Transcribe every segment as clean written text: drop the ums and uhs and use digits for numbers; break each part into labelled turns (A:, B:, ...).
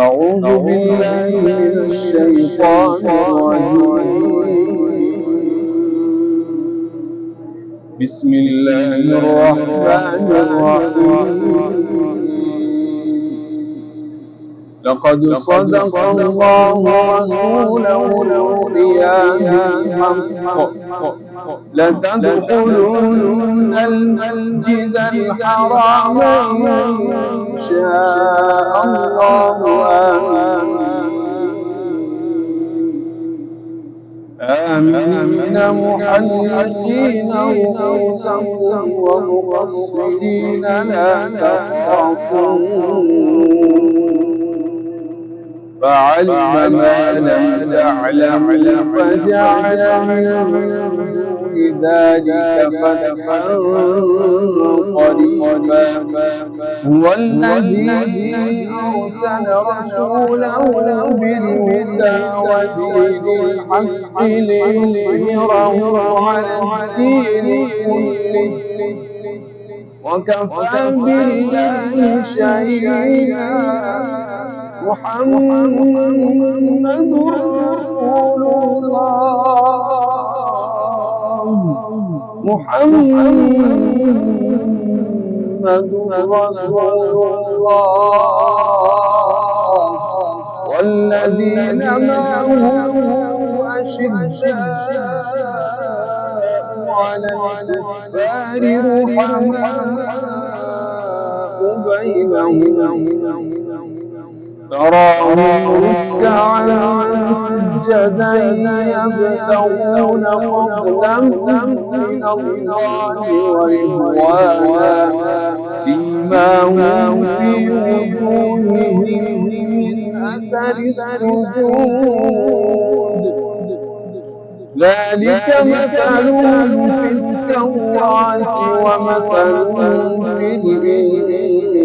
A: أعوذ بالله من الشيطان الرجيم. بسم الله الرحمن الرحيم. لقد صدق الله رسوله الرؤيا بالحق لتدخلن المسجد الحرام إن شاء الله آمنين محلقين رؤوسكم ومقصرين لا تخافون فعلم ما لم تعلم فجعل من دون ذلك فتحا قريبا. هو الذي أرسل رسوله بالهدى ودين الحق ليظهره على الدين كله وكفى بالله شهيدا. محمد رسول الله. محمد رسول الله والذين معه أشداء على الكفار رحماء بينهم تراهم ركعا سجدا يبتغون فضلا من الله ورضوانا سيماهم في وجوههم من أثر السجود ذلك مثلهم في التوراة ومثلهم في الإنجيل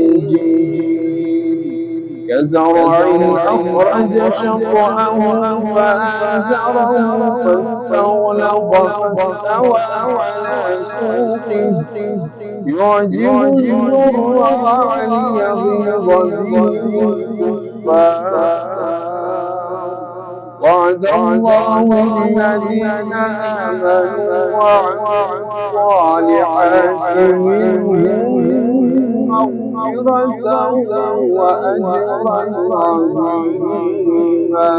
A: كزرع أخرج شطأه فآزره فاستغلظ فاستوى على سوقه يعجب الزراع ليغيظ بهم وعد الله الذين آمنوا وعملوا الصالحات منهم مغفرة وأجرا عظيما.